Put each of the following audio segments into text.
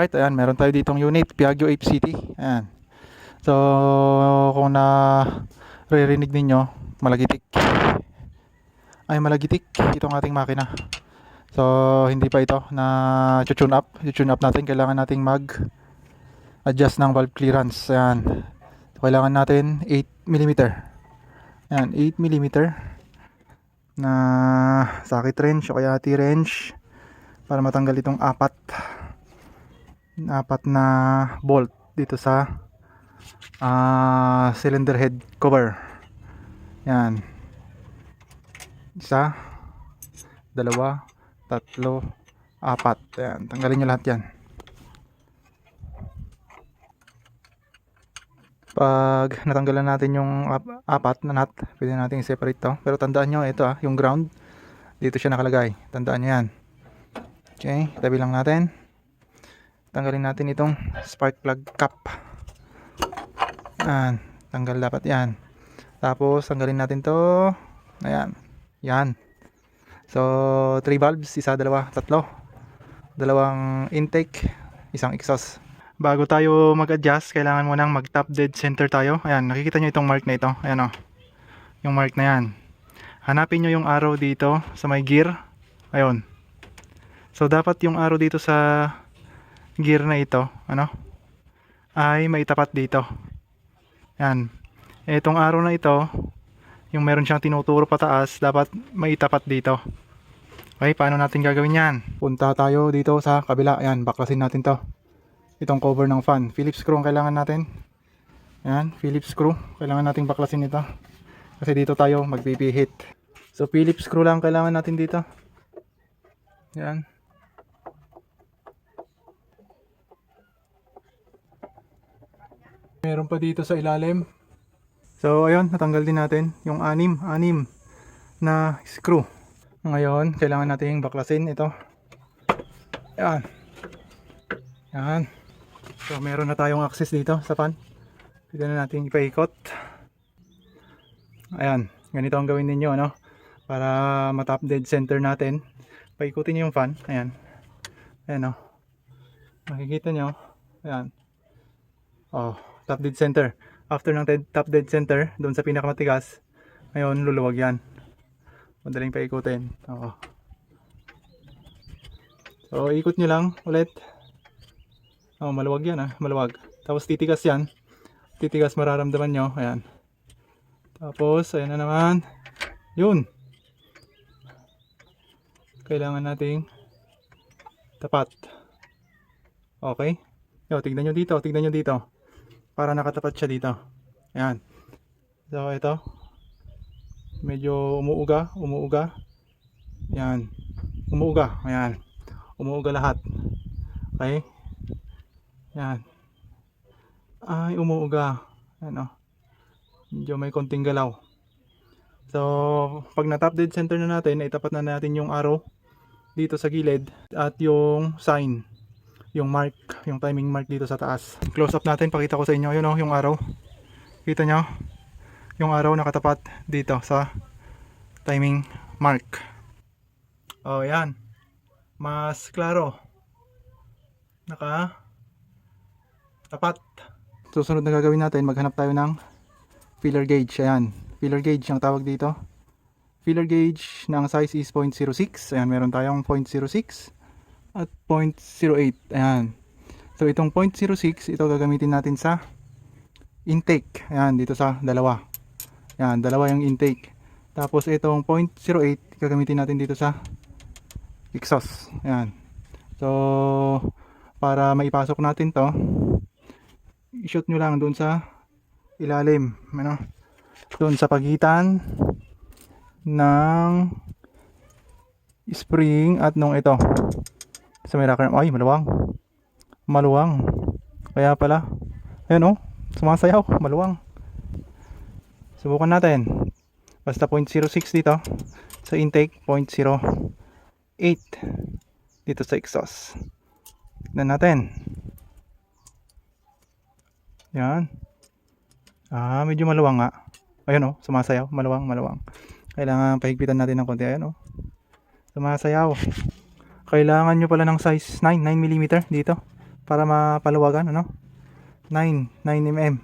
right, ayan, meron tayo ditong unit, Piaggio FCT. Ayan. So, kung naririnig ninyo, malagitik. Ay, malagitik itong ating makina. So, hindi pa ito na tune up. I-tune up natin. Kailangan nating mag-adjust ng valve clearance. Ayan. So, kailangan natin 8mm. Ayan, 8mm na socket wrench o kaya T-wrench para matanggal itong apat na bolt dito sa cylinder head cover. Yan, isa, dalawa, tatlo, apat. Yan, tanggalin nyo lahat yan. Pag natanggalan natin yung apat na nut, pwede natin i-separate to. Pero tandaan nyo, ito yung ground, dito siya nakalagay. Tandaan nyo yan. Okay, tabi lang natin. Tanggalin natin itong spark plug cap. Yan, tanggal dapat yan. Tapos tanggalin natin to. Ayan, yan. So 3 valves, isa, dalawa, tatlo. Dalawang intake, isang exhaust. Bago tayo mag-adjust, kailangan mo nang mag-top dead center tayo. Ayan, nakikita nyo itong mark na ito. Ayan o, yung mark na yan. Hanapin nyo yung arrow dito sa may gear. Ayun. So dapat yung arrow dito sa gear na ito, ay maitapat dito. Yan. Itong arrow na ito, yung meron siyang tinuturo pataas, dapat maitapat dito. Okay, paano natin gagawin yan? Punta tayo dito sa kabila. Ayan, baklasin natin to. Itong cover ng fan. Phillips screw ang kailangan natin. Ayan, Phillips screw. Kailangan nating baklasin ito. Kasi dito tayo magpipihit. So, Phillips screw lang kailangan natin dito. Ayan. Meron pa dito sa ilalim. So ayun, natanggal din natin yung anim na screw. Ngayon, kailangan nating baklasin ito. Ayan. Ayan. So meron na tayong access dito sa fan. Pwede na natin ipaikot. Ayan, ganito ang gawin ninyo, para matap dead center natin. Paikutin niyo yung fan. Ayan. Ayan, makikita nyo. Ayan. Oh, top dead center. After ng top dead center, doon sa pinakamatigas, ngayon luluwag yan. Madaling paikutin. Oo. So, ikot nyo lang ulit. Oh, maluwag yan, maluwag. Tapos titigas yan. Titigas mararamdaman nyo. Ayan. Tapos, ayan na naman. Yun. Kailangan nating tapat. Okay. Yo, tignan nyo dito. Tignan nyo dito. Para nakatapat siya dito. Ayan. So ito, medyo umuuga. Ayan. Umuuga. Ayan. Umuuga lahat. Okay. Ayan. Ay, umuuga. Ayan, medyo may konting galaw. So pag na top dead center na natin, itapat na natin yung arrow dito sa gilid at yung sign, yung mark, yung timing mark dito sa taas. Close up natin, pakita ko sa inyo. Yun yung arrow. Kita nyo? Yung arrow nakatapat dito sa timing mark. Oh, yan. Mas klaro. Tapat. Susunod na gagawin natin, maghanap tayo ng filler gauge. Ayan. Filler gauge ang tawag dito. Filler gauge ng size is 0.06. Ayan, meron tayong 0.06. at 0.08. Ayan. So itong 0.06, ito gagamitin natin sa intake. Ayan, dito sa dalawa. Ayan, dalawa yung intake. Tapos itong 0.08, gagamitin natin dito sa exhaust. Ayan. So para maipasok natin to, i-shoot nyo lang doon sa ilalim. Doon sa pagitan ng spring at nung ito. Sa may rocker, ay maluwang. Kaya pala, ayun sumasayaw, maluwang. Subukan natin. Basta 0.06 dito sa intake, 0.08 dito sa exhaust. Tignan natin. Yan. Medyo maluwang nga. Ayun sumasayaw, maluwang. Kailangan pahigpitan natin ng konti. Ayun sumasayaw. Kailangan nyo pala ng size 9mm dito para mapaluwagan, ano? 9 mm.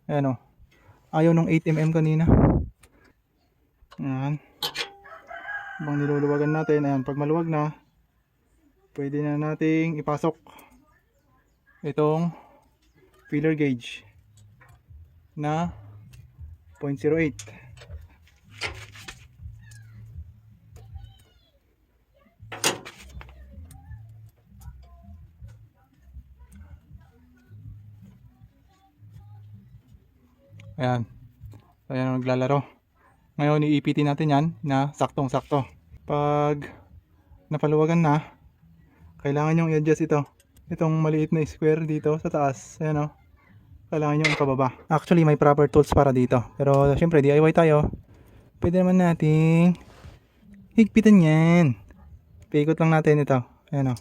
Ayan o. Ayaw nung 8 mm kanina. Ayan. Habang niluluwagan natin, ayan, pag maluwag na, pwede na nating ipasok itong filler gauge na 0.08. Ayan. Ayan ang naglalaro. Ngayon iipitin natin yan na saktong sakto. Pag napaluwagan na, kailangan nyo i-adjust ito. Itong maliit na square dito sa taas. Ayan o. Kailangan nyo ipababa. Actually may proper tools para dito. Pero syempre DIY tayo. Pwede naman nating higpitan yan. Paikot lang natin ito. Ayan o.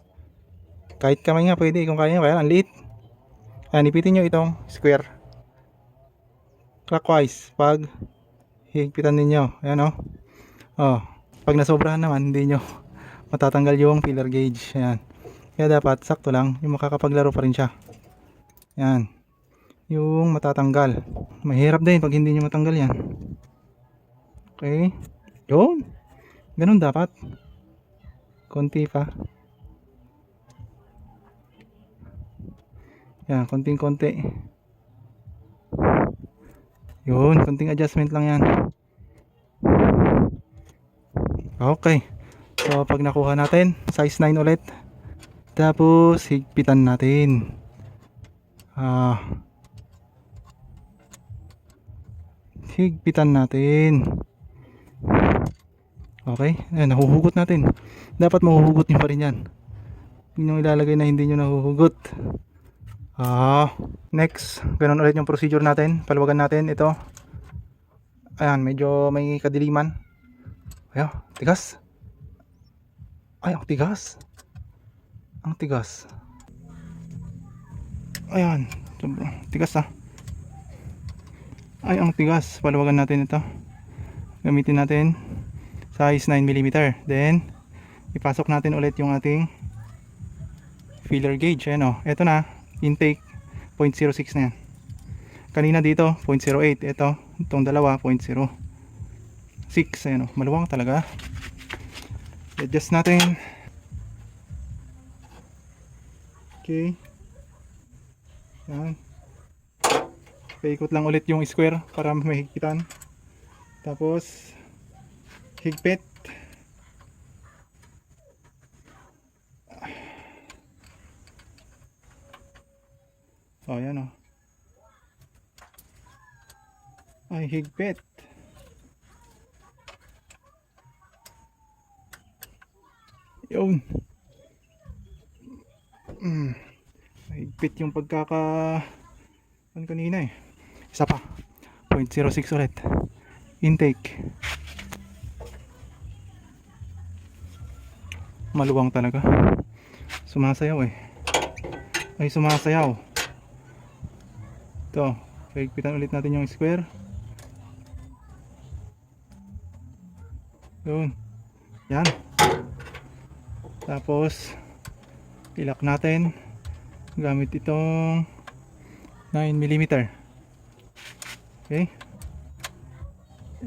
Kahit kamay nga pwede kung kaya nyo. Kaya ang liit. Ayan, ipitin nyo itong square clockwise pag higpitan ninyo. Ayan o. Oh, pag nasobrahan naman hindi nyo matatanggal yung filler gauge. Ayan. Kaya dapat sakto lang yung makakapaglaro pa rin siya. Ayan. Yung matatanggal. Mahirap din pag hindi nyo matanggal yan. Okay. Yun. Ganun dapat. Konti pa. Yan, konting-konti. Yun, konting adjustment lang yan. Okay. So, pag nakuha natin, size 9 ulit. Tapos, higpitan natin. Higpitan natin. Okay. Ayan, nahuhugot natin. Dapat mahuhugot nyo pa rin yan. Hindi nyo ilalagay na hindi nyo nahuhugot. Next, ganun ulit yung procedure natin. Paluwagan natin ito. Ayan, medyo may kadiliman. Ayan, tigas. Ay, ang tigas. Ang tigas. Ayan, tigas ah. Ay, ang tigas. Paluwagan natin ito. Gamitin natin size 9mm. Then, ipasok natin ulit yung ating filler gauge. Ayan o, ito na. Intake 0.06 na yan. Kanina dito 0.08. Ito, itong dalawa 0.06. Ayan o, maluwang talaga. Adjust natin. Okay. Yan. Paikot lang ulit yung square para mahigpitan. Tapos higpit. Oh, yan o. Ay, higpit. Yun. Higpit yung pagkaka kanina eh. Isa pa. 0.06 ulit. Intake. Maluwang talaga. Sumasayaw eh. Ay, sumasayaw. Ito, higpitan ulit natin yung square. Yun. Yan. Tapos ilak natin gamit itong 9mm. Okay.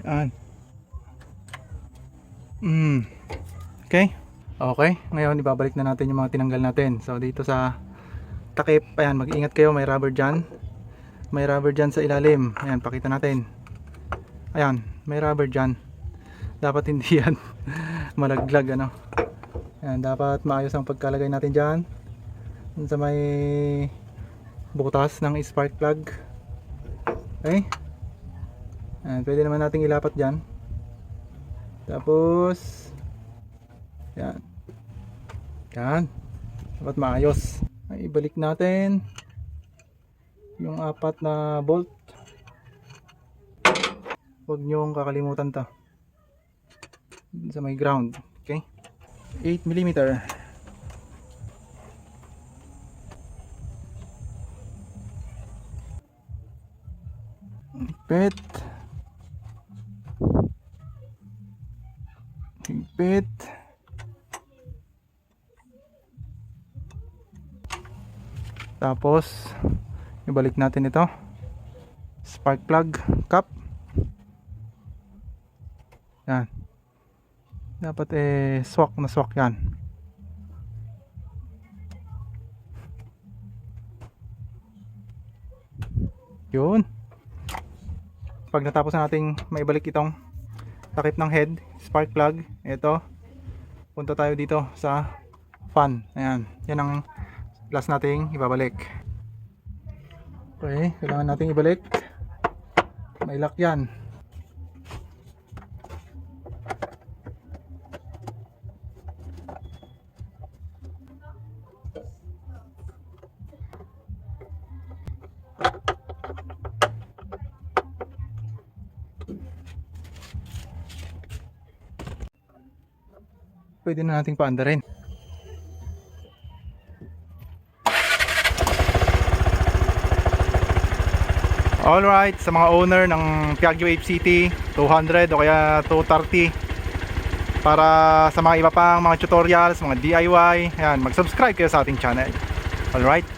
Yan. Okay. Okay. Ngayon ibabalik na natin yung mga tinanggal natin. So dito sa takip, ayan, mag-ingat kayo, may rubber dyan. May rubber dyan sa ilalim. Ayan, pakita natin. Ayan, may rubber dyan. Dapat hindi yan malaglag, ano. Ayan, dapat maayos ang pagkalagay natin dyan. Sa may butas ng spark plug. Okay. Ayan, pwede naman nating ilapat dyan. Tapos yan. Yan. Dapat maayos. Ay, ibalik natin yung 4 na bolt. Huwag nyong kakalimutan to sa may ground. Okay, 8mm. Higpit. Higpit. Tapos ibalik natin ito, spark plug cap. Yan, dapat swak na swak yan. Yun. Pag natapos na nating maibalik itong takip ng head, spark plug, ito, punta tayo dito sa fan. Ayan, yan ang last nating ibabalik. Okay, kailangan nating ibalik. May lock yan. Pwede na nating paandarin. Alright, sa mga owner ng Piaggio HCT 200 o kaya 230, para sa mga iba pang mga tutorials, mga DIY, ayan, mag-subscribe kayo sa ating channel. Alright.